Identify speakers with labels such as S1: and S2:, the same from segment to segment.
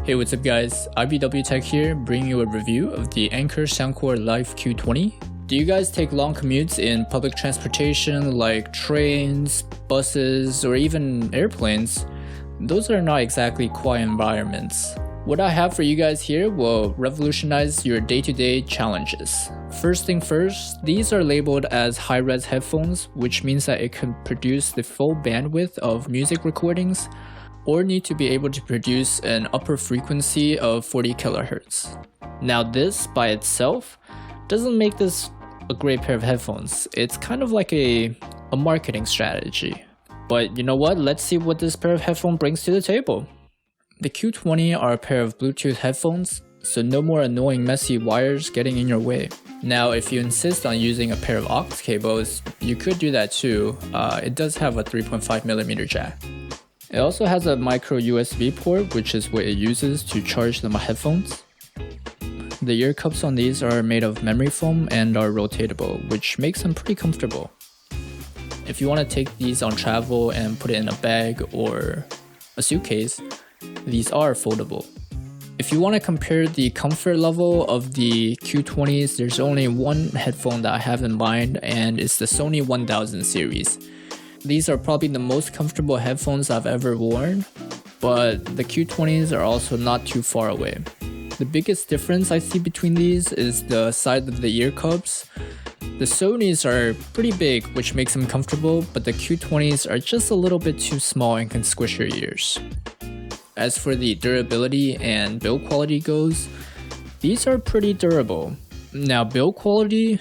S1: Hey, what's up guys, IBW Tech here, bringing you a review of the Anker Soundcore Live Q20. Do you guys take long commutes in public transportation like trains, buses, or even airplanes? Those are not exactly quiet environments. What I have for you guys here will revolutionize your day-to-day challenges. First thing first, these are labeled as high-res headphones, which means that it can produce the full bandwidth of music recordings, or need to be able to produce an upper frequency of 40 kHz. Now this by itself doesn't make this a great pair of headphones. It's kind of like a marketing strategy. But you know what? Let's see what this pair of headphones brings to the table. The Q20 are a pair of Bluetooth headphones, so no more annoying messy wires getting in your way. Now if you insist on using a pair of aux cables, you could do that too. It does have a 3.5mm jack. It also has a micro USB port, which is what it uses to charge the headphones. The ear cups on these are made of memory foam and are rotatable, which makes them pretty comfortable. If you want to take these on travel and put it in a bag or a suitcase, these are foldable. If you want to compare the comfort level of the Q20s, there's only one headphone that I have in mind, and it's the Sony 1000 series. These are probably the most comfortable headphones I've ever worn, but the Q20s are also not too far away. The biggest difference I see between these is the size of the ear cups. The Sonys are pretty big, which makes them comfortable, but the Q20s are just a little bit too small and can squish your ears. As for the durability and build quality goes, these are pretty durable. Now build quality,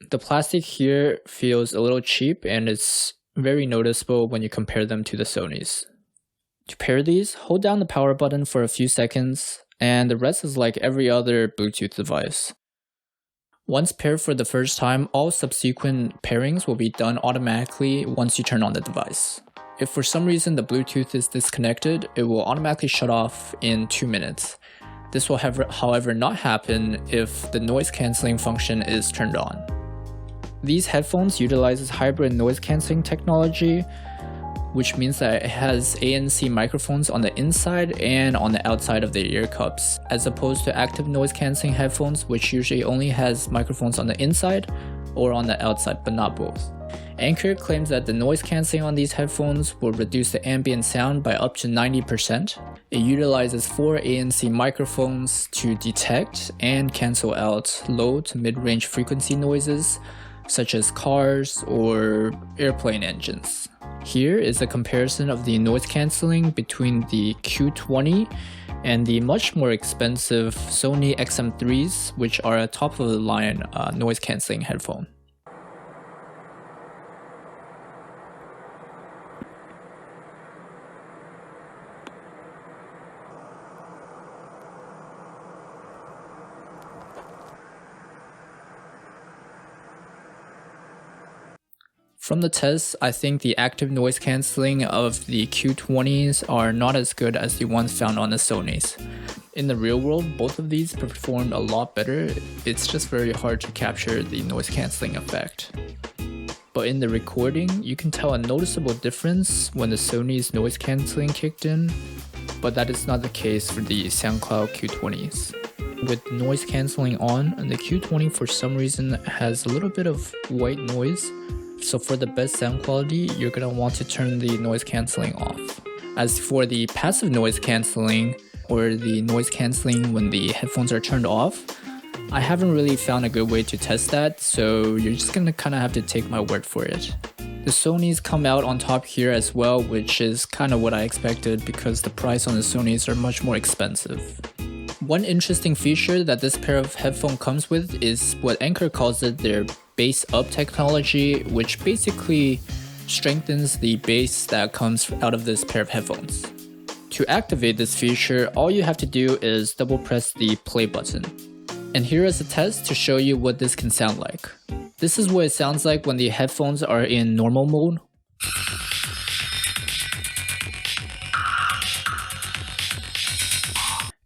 S1: the plastic here feels a little cheap and it's very noticeable when you compare them to the Sonys. To pair these, hold down the power button for a few seconds, and the rest is like every other Bluetooth device. Once paired for the first time, all subsequent pairings will be done automatically once you turn on the device. If for some reason the Bluetooth is disconnected, it will automatically shut off in 2 minutes. This will however not happen if the noise cancelling function is turned on. These headphones utilizes hybrid noise cancelling technology, which means that it has ANC microphones on the inside and on the outside of the ear cups, as opposed to active noise cancelling headphones, which usually only has microphones on the inside or on the outside, but not both. Anker claims that the noise cancelling on these headphones will reduce the ambient sound by up to 90%. It utilizes 4 ANC microphones to detect and cancel out low to mid-range frequency noises, such as cars or airplane engines. Here is a comparison of the noise cancelling between the Q20 and the much more expensive Sony XM3s, which are a top-of-the-line noise cancelling headphone. From the tests, I think the active noise cancelling of the Q20s are not as good as the ones found on the Sonys. In the real world, both of these performed a lot better. It's just very hard to capture the noise cancelling effect. But in the recording, you can tell a noticeable difference when the Sony's noise cancelling kicked in, but that is not the case for the SoundCloud Q20s. With noise cancelling on, the Q20 for some reason has a little bit of white noise. So for the best sound quality, you're going to want to turn the noise cancelling off. As for the passive noise cancelling, or the noise cancelling when the headphones are turned off, I haven't really found a good way to test that, so you're just going to kind of have to take my word for it. The Sonys come out on top here as well, which is kind of what I expected because the price on the Sonys are much more expensive. One interesting feature that this pair of headphones comes with is what Anker calls it their bass up technology, which basically strengthens the bass that comes out of this pair of headphones. To activate this feature, all you have to do is double press the play button. And here is a test to show you what this can sound like. This is what it sounds like when the headphones are in normal mode.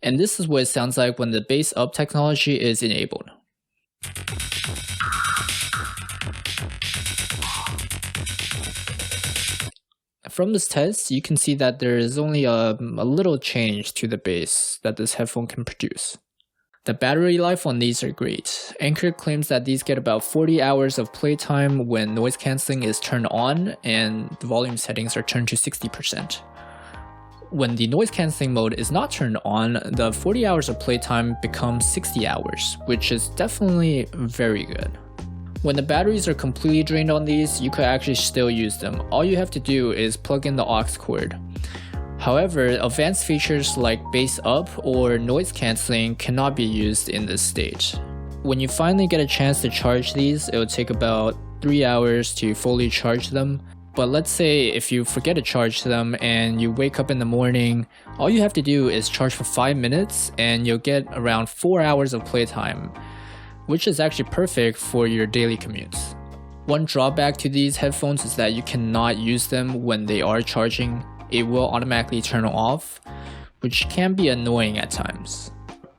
S1: And this is what it sounds like when the bass up technology is enabled. from this test, you can see that there is only a little change to the bass that this headphone can produce. The battery life on these are great. Anker claims that these get about 40 hours of playtime when noise cancelling is turned on and the volume settings are turned to 60%. When the noise cancelling mode is not turned on, the 40 hours of playtime becomes 60 hours, which is definitely very good. When the batteries are completely drained on these, you could actually still use them. All you have to do is plug in the aux cord. However, advanced features like bass up or noise cancelling cannot be used in this stage. When you finally get a chance to charge these, it will take about 3 hours to fully charge them. But let's say if you forget to charge them and you wake up in the morning, all you have to do is charge for 5 minutes and you'll get around 4 hours of playtime, which is actually perfect for your daily commutes. One drawback to these headphones is that you cannot use them when they are charging. It will automatically turn off, which can be annoying at times.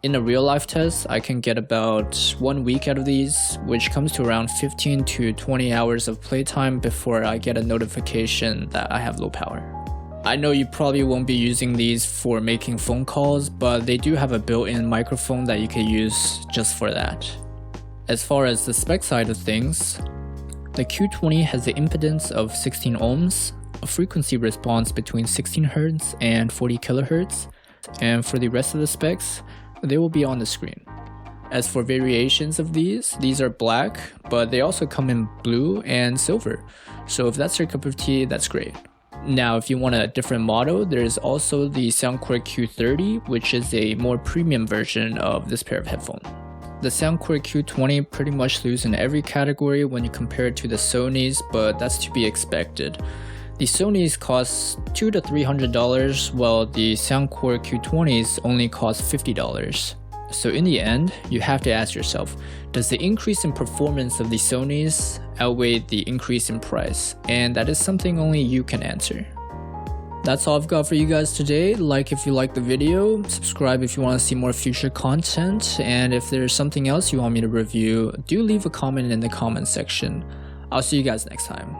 S1: In a real life test, I can get about 1 week out of these, which comes to around 15 to 20 hours of playtime before I get a notification that I have low power. I know you probably won't be using these for making phone calls, but they do have a built-in microphone that you can use just for that. As far as the spec side of things, the Q20 has the impedance of 16 ohms, a frequency response between 16 Hz and 40 kHz, and for the rest of the specs, they will be on the screen. As for variations of these are black, but they also come in blue and silver, so if that's your cup of tea, that's great. Now, if you want a different model, there's also the Soundcore Q30, which is a more premium version of this pair of headphones. The Soundcore Q20 pretty much loses in every category when you compare it to the Sonys, but that's to be expected. The Sonys cost $200 to $300, while the Soundcore Q20s only cost $50. So in the end, you have to ask yourself, does the increase in performance of the Sonys outweigh the increase in price? And that is something only you can answer. That's all I've got for you guys today. Like if you like the video, subscribe if you want to see more future content, and if there's something else you want me to review, do leave a comment in the comment section. I'll see you guys next time.